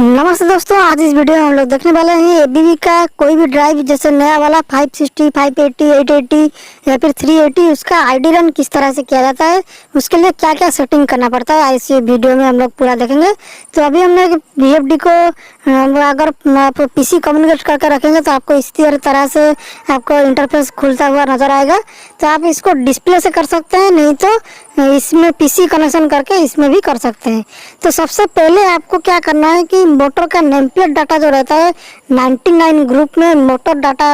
नमस्ते दोस्तों, आज इस वीडियो में हम लोग देखने वाले हैं एबीबी का कोई भी ड्राइव जैसे नया वाला 560, 580, 880 या फिर 380 उसका आईडी रन किस तरह से किया जाता है, उसके लिए क्या क्या सेटिंग करना पड़ता है इस वीडियो में हम लोग पूरा देखेंगे। तो अभी हमने वीएफडी को अगर आप पीसी कम्युनिकेट करके रखेंगे तो आपको इस तरह से आपको इंटरफेस खुलता हुआ नजर आएगा। तो आप इसको डिस्प्ले से कर सकते हैं, नहीं तो इसमें पीसी कनेक्शन करके इसमें भी कर सकते हैं। तो सबसे पहले आपको क्या करना है कि मोटर का नेम प्लेट डाटा जो रहता है 99 ग्रुप में मोटर डाटा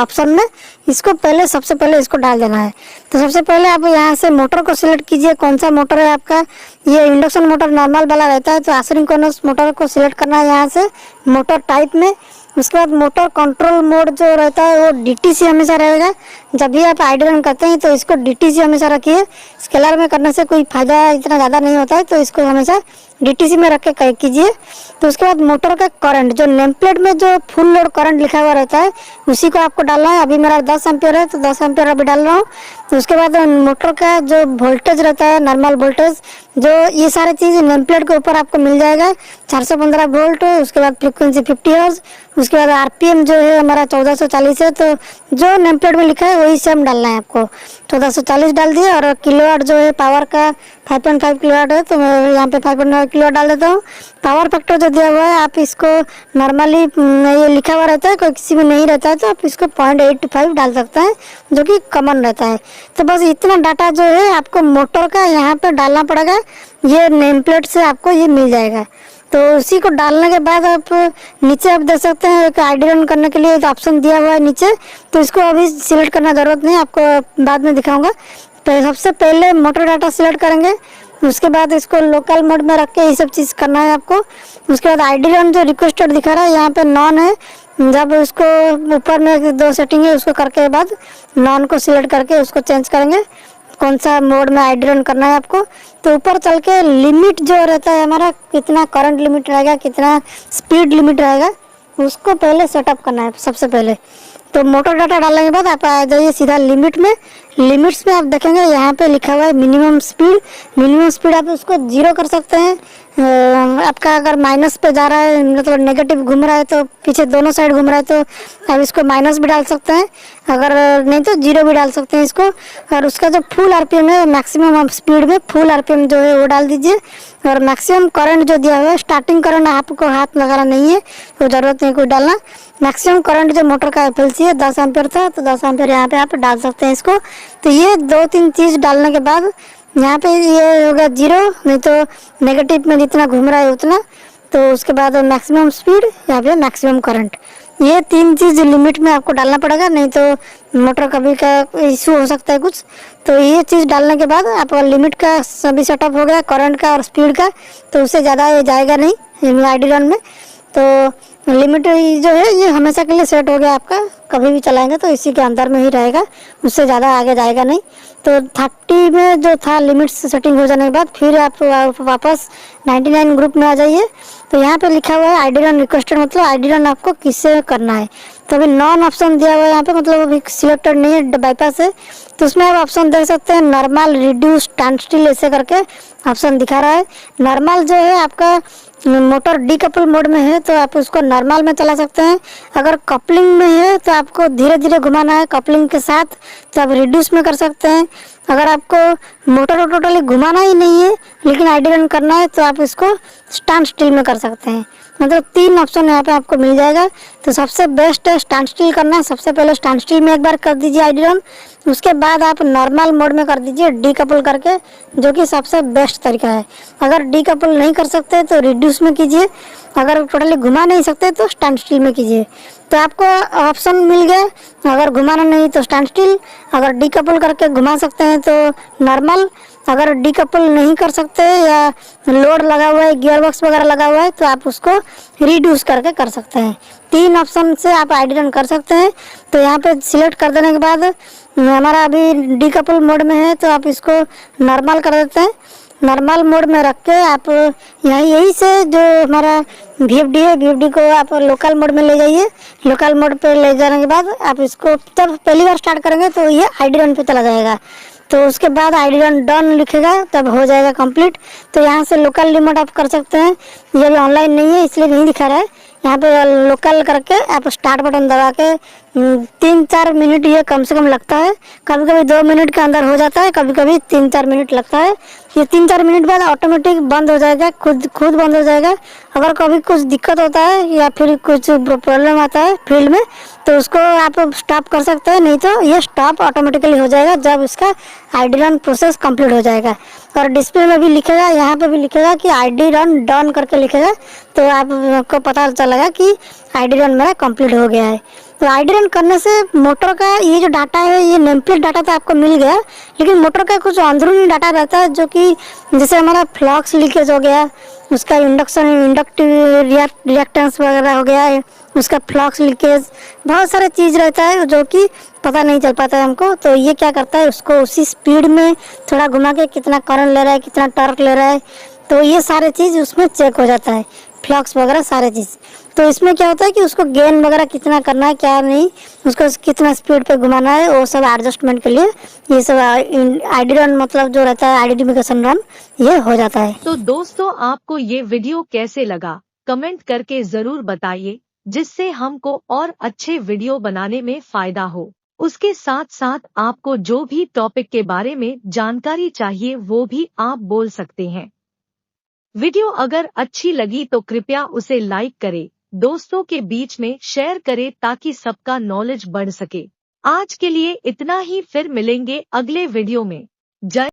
ऑप्शन में इसको सबसे पहले इसको डाल देना है। तो सबसे पहले आप यहाँ से मोटर को सिलेक्ट कीजिए, कौन सा मोटर है आपका। ये इंडक्शन मोटर नॉर्मल वाला रहता है तो एसिंक्रोनस मोटर को सिलेक्ट करना है यहाँ से मोटर टाइप में। उसके बाद मोटर कंट्रोल मोड जो रहता है वो डीटीसी हमेशा रहेगा। जब भी आप आईडी रन करते हैं तो इसको डीटीसी हमेशा रखिए। स्केलर में करने से कोई फायदा इतना ज़्यादा नहीं होता है, तो इसको हमेशा डीटीसी में रख के कीजिए। तो उसके बाद मोटर का करंट जो नेम प्लेट में जो फुल लोड करंट लिखा हुआ रहता है उसी को आपको डालना है। अभी मेरा 10 एम्पियर है तो 10 एम्पियर अभी डाल रहा हूँ। तो उसके बाद मोटर का जो वोल्टेज रहता है नॉर्मल वोल्टेज जो ये सारी चीज़ नेम प्लेट के ऊपर आपको मिल जाएगा। 415 वोल्ट, उसके बाद फ्रिक्वेंसी 50 हर्ट्ज, उसके बाद आरपीएम जो है हमारा 1440 है। तो जो नेम प्लेट में लिखा है वही सेम डालना है आपको। 1440 डाल दिए। और किलोवाट जो है पावर का 5.5 किलोवाट है तो मैं यहाँ पे 5.5 किलोवाट डाल देता हूँ। पावर फैक्टर जो दिया हुआ है आप इसको नॉर्मली ये लिखा हुआ रहता है, कोई किसी में नहीं रहता है तो आप इसको 0.85 डाल सकते हैं जो कि कॉमन रहता है। तो बस इतना डाटा जो है आपको मोटर का यहाँ पे डालना पड़ेगा। ये नेम प्लेट से आपको ये मिल जाएगा। तो उसी को डालने के बाद आप नीचे आप देख सकते हैं एक आईडी रन करने के लिए एक ऑप्शन दिया हुआ है नीचे। तो इसको अभी सिलेक्ट करना ज़रूरत नहीं, आपको बाद में दिखाऊंगा। तो सबसे पहले मोटर डाटा सिलेक्ट करेंगे, उसके बाद इसको लोकल मोड में रख के ये सब चीज़ करना है आपको। उसके बाद आईडी रन जो रिक्वेस्टेड दिखा रहा है यहाँ पे नॉन है। जब उसको ऊपर में 2 सेटिंग है उसको करके बाद नॉन को सिलेक्ट करके उसको चेंज करेंगे कौन सा मोड में आईडी रन करना है आपको। तो ऊपर चल के लिमिट जो रहता है हमारा कितना करंट लिमिट रहेगा, कितना स्पीड लिमिट रहेगा, उसको पहले सेटअप करना है सबसे पहले। तो मोटर डाटा डालने के बाद आप आ जाइए सीधा लिमिट में। लिमिट्स में आप देखेंगे यहाँ पे लिखा हुआ है मिनिमम स्पीड। मिनिमम स्पीड आप उसको 0 कर सकते हैं। आपका अगर माइनस पे जा रहा है मतलब नेगेटिव घूम रहा है तो पीछे दोनों साइड घूम रहा है तो आप इसको माइनस भी डाल सकते हैं, अगर नहीं तो 0 भी डाल सकते हैं इसको। और उसका जो फुल आरपीएम है मैक्सिमम स्पीड में फुल आरपीएम जो है वो डाल दीजिए। और मैक्सिमम करंट जो दिया हुआ है स्टार्टिंग करंट आपको हाथ लगाना नहीं है, तो ज़रूरत नहीं कोई डालना। मैक्सिमम करंट जो मोटर का एफएलसी है 10 एम्पियर था तो 10 एम्पियर यहाँ पे आप डाल सकते हैं इसको। तो ये 2-3 चीज़ डालने के बाद यहाँ पे ये होगा 0, नहीं तो नेगेटिव में जितना घूम रहा है उतना। तो उसके बाद मैक्सिमम स्पीड या फिर मैक्सिमम करंट, ये 3 चीज़ लिमिट में आपको डालना पड़ेगा, नहीं तो मोटर कभी का इशू हो सकता है कुछ। तो ये चीज़ डालने के बाद आपका लिमिट का सभी सेटअप हो गया, करंट का और स्पीड का। तो उससे ज़्यादा ये जाएगा नहीं आईडी रन में। तो लिमिट जो है ये हमेशा के लिए सेट हो गया आपका, कभी भी चलाएंगे तो इसी के अंदर में ही रहेगा, उससे ज़्यादा आगे जाएगा नहीं। तो 30 में जो था लिमिट सेटिंग हो जाने के बाद फिर आप वापस 99 ग्रुप में आ जाइए। तो यहाँ पे लिखा हुआ है आईडी रन रिक्वेस्टेड, मतलब आईडी रन आपको किससे करना है। तो अभी नॉन ऑप्शन दिया हुआ है यहाँ पे, मतलब अभी सिलेक्टेड नहीं है, बाईपास है। तो उसमें आप ऑप्शन देख सकते हैं नॉर्मल, रिड्यूस, स्टैंड स्टिल ऐसे करके ऑप्शन दिखा रहा है। नॉर्मल जो है आपका मोटर डीकपल मोड में है तो आप उसको नॉर्मल में चला सकते हैं। अगर कपलिंग में है तो आपको धीरे धीरे घुमाना है कपलिंग के साथ, तो आप रिड्यूस में कर सकते हैं। अगर आपको मोटर को टोटली घुमाना ही नहीं है लेकिन आईडी रन करना है तो आप इसको स्टैंड स्टिल में कर सकते हैं। मतलब 3 ऑप्शन यहाँ पे आपको मिल जाएगा। तो सबसे बेस्ट है स्टैंड स्टिल करना। सबसे पहले स्टैंड स्टिल में एक बार कर दीजिए आईडी रन, उसके बाद आप नॉर्मल मोड में कर दीजिए डीकपल करके, जो कि सबसे बेस्ट तरीका है। अगर डीकपल नहीं कर सकते तो रिड्यूस में कीजिए, अगर टोटली घुमा नहीं सकते तो स्टैंड स्टिल में कीजिए। तो आपको ऑप्शन मिल गया, अगर घुमाना नहीं तो स्टैंड स्टिल, अगर डीकपल करके घुमा सकते हैं तो नॉर्मल, अगर डीकपल नहीं कर सकते या लोड लगा हुआ है गियर बॉक्स वगैरह लगा हुआ है तो आप उसको रिड्यूस करके कर सकते हैं। 3 ऑप्शन से आप आईडी रन कर सकते हैं। तो यहाँ पे सिलेक्ट कर देने के बाद हमारा अभी डीकपल मोड में है तो आप इसको नॉर्मल कर देते हैं। नॉर्मल मोड में रख के आप यहीं से जो हमारा वीएफडी है वीएफडी को आप लोकल मोड में ले जाइए। लोकल मोड पे ले जाने के बाद आप इसको जब पहली बार स्टार्ट करेंगे तो ये आईडी रन पे चला जाएगा। तो उसके बाद आईडी रन डन लिखेगा, तब हो जाएगा कंप्लीट। तो यहाँ से लोकल रिमोट आप कर सकते हैं, ये भी ऑनलाइन नहीं है इसलिए नहीं दिखा रहा है। यहाँ पे लोकल करके आप स्टार्ट बटन दबा के 3-4 मिनट ये कम से कम लगता है, कभी कभी 2 मिनट के अंदर हो जाता है, कभी कभी 3-4 मिनट लगता है। ये 3-4 मिनट बाद ऑटोमेटिक बंद हो जाएगा, खुद बंद हो जाएगा। अगर कभी कुछ दिक्कत होता है या फिर कुछ प्रॉब्लम आता है फील्ड में तो उसको आप स्टॉप कर सकते हैं, नहीं तो ये स्टॉप ऑटोमेटिकली हो जाएगा जब इसका आईडी रन प्रोसेस कंप्लीट हो जाएगा। और डिस्प्ले में भी लिखेगा, यहाँ पे भी लिखेगा कि आईडी रन डन करके लिखेगा, तो आपको पता चलेगा कि आईडी रन मेरा कंप्लीट हो गया है। तो आईडी रन करने से मोटर का ये जो डाटा है, ये नेम प्लेट डाटा तो आपको मिल गया, लेकिन मोटर का कुछ अंदरूनी डाटा रहता है जो कि जैसे हमारा फ्लक्स लीकेज हो गया, उसका इंडक्टिव रिएक्टेंस वगैरह हो गया है, उसका फ्लक्स लीकेज, बहुत सारे चीज़ रहता है जो कि पता नहीं चल पाता है हमको। तो ये क्या करता है, उसको उसी स्पीड में थोड़ा घुमा के कितना करंट ले रहा है, कितना टॉर्क ले रहा है, तो ये सारे चीज़ उसमें चेक हो जाता है, फ्लक्स वगैरह सारे चीज़। तो इसमें क्या होता है कि उसको गेन वगैरह कितना करना है, क्या नहीं, उसको कितना स्पीड पे घुमाना है, वो सब एडजस्टमेंट के लिए ये सब आईडी रन मतलब जो रहता है आइडेंटिफिकेशन रन, ये हो जाता है। तो दोस्तों, आपको ये वीडियो कैसे लगा कमेंट करके जरूर बताइए, जिससे हमको और अच्छे वीडियो बनाने में फायदा हो। उसके साथ साथ आपको जो भी टॉपिक के बारे में जानकारी चाहिए वो भी आप बोल सकते हैं। वीडियो अगर अच्छी लगी तो कृपया उसे लाइक करें, दोस्तों के बीच में शेयर करें ताकि सबका नॉलेज बढ़ सके। आज के लिए इतना ही, फिर मिलेंगे अगले वीडियो में। जय